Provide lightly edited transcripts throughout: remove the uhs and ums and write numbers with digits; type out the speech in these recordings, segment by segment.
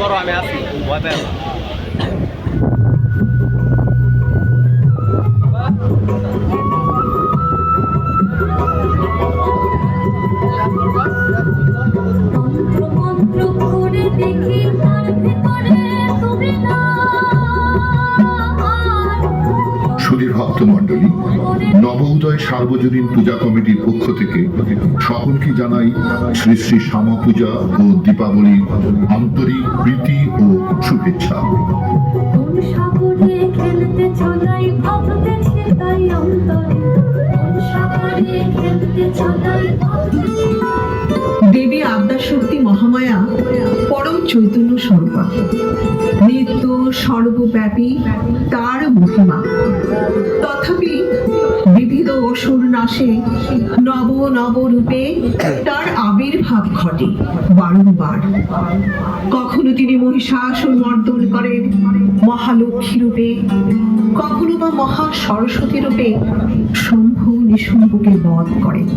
করো, আমি আছি, ভয় পেও না। সুধী ভক্ত মণ্ডলী, নব উদয় সার্বজনীন পূজা কমিটির পক্ষ থেকে সকলকে জানাই শ্রী শ্রী শ্যামা পূজা ও দীপাবলির আন্তরিক প্রীতি ও শুভেচ্ছা। দেবী আদ্যাশক্তি মহামায়া পরম চৈতন্য স্বরূপা, নিত্য সর্বব্যাপী তার মহিমা। তথাপি বিবিধ অসুর নাশে নব নব রূপে তার আবির্ভাব ঘটে বারংবার। কখনো তিনি মহিষাসুর মর্দন করেন মহালক্ষ্মী রূপে, কখনো বা মহা সরস্বতী রূপে শম্ভু নিশুম্ভকে বধ করেন,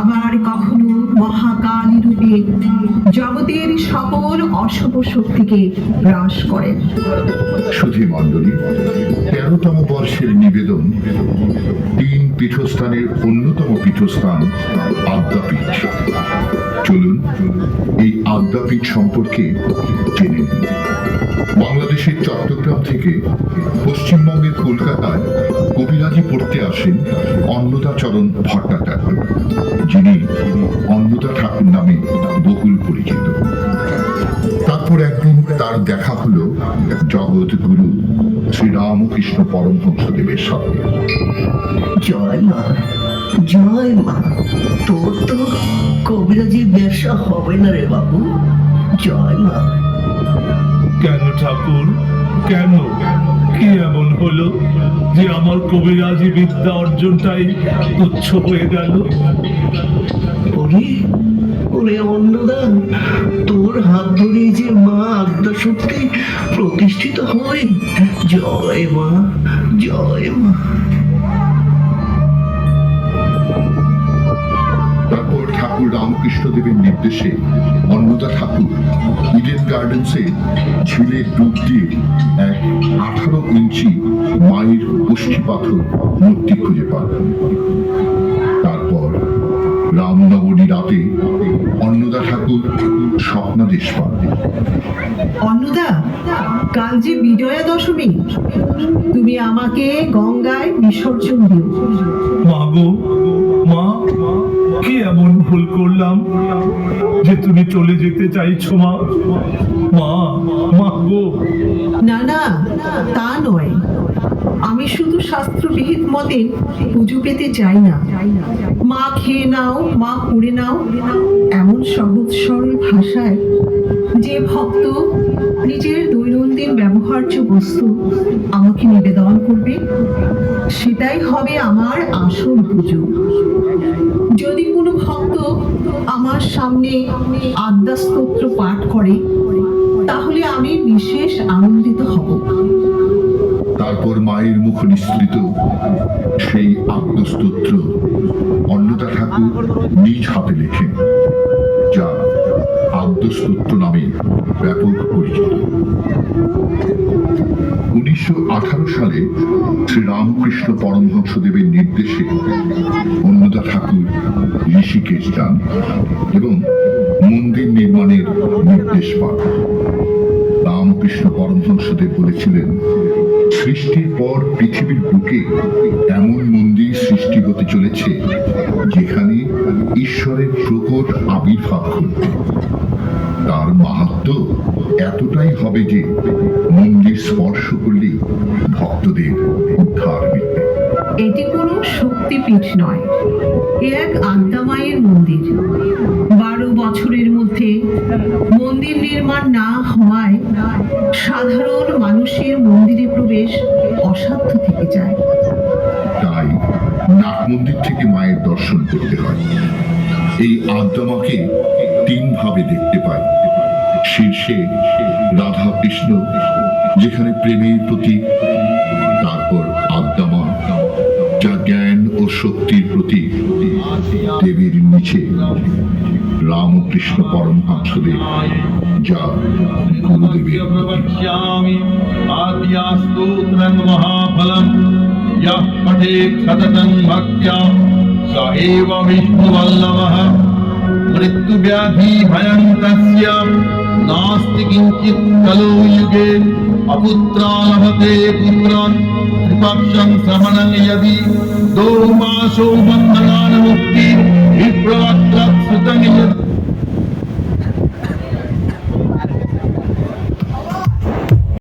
আবার কখনো মহাকালী রূপে জগতের সকল অশুভ শক্তিকে হ্রাস করেন। সুধী মণ্ডলী, 13তম বর্ষের নিবেদন, 3 পীঠস্থানের অন্যতম পীঠস্থান আদ্যাপীঠ। চলুন এই আদ্যাপীঠ সম্পর্কে জেনে নিন। বাংলাদেশের চট্টগ্রাম থেকে পশ্চিমবঙ্গের কলকাতায় কবিরাজি পড়তে আসেন অন্নদাচরণ ভট্টাচার্য, যিনি অন্নদা ঠাকুর নামে বহুল পরিচিত। তারপর একদিন তার দেখা হলো জগৎগুরু শ্রীরামকৃষ্ণ পরমহংসদেবের সাথে। জয় মা, জয় মা। তোর তো কবিরাজির ব্যবসা হবে না রে বাবু। জয় মা। কেন ঠাকুর, কেন? কি এমন হলো যে আমার কবিরাজি বিদ্যা অর্জনটাই তুচ্ছ হয়ে গেল? ওরে ওরে অন্নদান, তোর হাত ধরে যে মা আদ্যাশক্তি প্রতিষ্ঠিত হয়। জয় মা, জয় মা। তারপর ঠাকুর রামকৃষ্ণদেবের নির্দেশে অন্নদা ঠাকুর ইডেন গার্ডেন্সে ঝিলে ডুব দিয়ে এক 18 ইঞ্চি মায়ের কোষ্ঠী পাথর মূর্তি খুঁজে পান। তারপর রামনবমী রাতে অন্নদা ঠাকুর স্বপ্নাদেশ পান। অন্নদা, কাল যে বিজয়া দশমী, তুমি আমাকে গঙ্গায় বিসর্জন দিও। মা গো, মা, কি এমন ভুল করলাম যে তুমি চলে যেতে চাইছো? মা, মা, মা গো। না না, তা নয়। আমি শুধু শাস্ত্রবিহিত মতে পুজো পেতে চাই না। মা খেয়ে নাও, মা পড়ে নাও, এমন সহজ সরল ভাষায় যে ভক্ত নিজের দৈনন্দিন ব্যবহার্য বস্তু আমাকে নিবেদন করবে, সেটাই হবে আমার আসল পুজো। যদি কোনো ভক্ত আমার সামনে আদ্যাস্তোত্র পাঠ করে, তাহলে আমি বিশেষ আনন্দিত হব। তারপর মায়ের মুখ নিঃসৃত সেই আদ্যস্তোত্র অন্নদা ঠাকুর নিজ হাতে লেখেন, যা আদ্যস্তোত্র নামে ব্যাপক পরিচিত। 1918 সালে শ্রী রামকৃষ্ণ পরমহংসদেবের নির্দেশে অন্নদা ঠাকুর ঋষিকেশ যান এবং মন্দির নির্মাণের নির্দেশ পান। রামকৃষ্ণ পরমহংসদেব বলেছিলেন, সৃষ্টির পর পৃথিবীর বুকে এমন মন্দির সৃষ্টি হতে চলেছে যেখানে ঈশ্বরের প্রকট আবির্ভাব ঘটবে। তার মাহাত্ম্য এতটাই হবে যে মন্দির স্পর্শ করলে ভক্তদের উদ্ধার মিলবে। এটি কোনো শক্তিপীঠ নয়, এ এক আদ্যামায়ের মন্দির। 12 বছরের মধ্যে মন্দির নির্মাণ না হওয়ায় সাধারণ মানুষের মন্দিরে প্রবেশ অসাধ্য থেকে যায়। তাই নাট মন্দির থেকে মায়ের দর্শন করতে হয়। এই আদ্যামাকে 3 ভাবে দেখতে পাই। শীর্ষে রাধা কৃষ্ণ, যেখানে প্রেমের প্রতীক। তারপর আদ্যামা, যা জ্ঞান ও শক্তির প্রতীক। দেবীর নিচে রামকৃষ্ণ পরমহংসদেব, যা গুরুদেবের प्रवक्ष्यामि आद्यास्तोत्रं महाफलं यः पठेत् सततं भक्त्या स एव विष्णुवल्लभः मृत्युव्याधि भयं तस्य नास्ति किञ्चित् कलो युगे अपुत्रा लभते पुत्रान् त्रिपक्षं श्रवणं यदि दो मासो बन्धनान् मुक्ति विप्रवक्त्रः श्रुतं यत्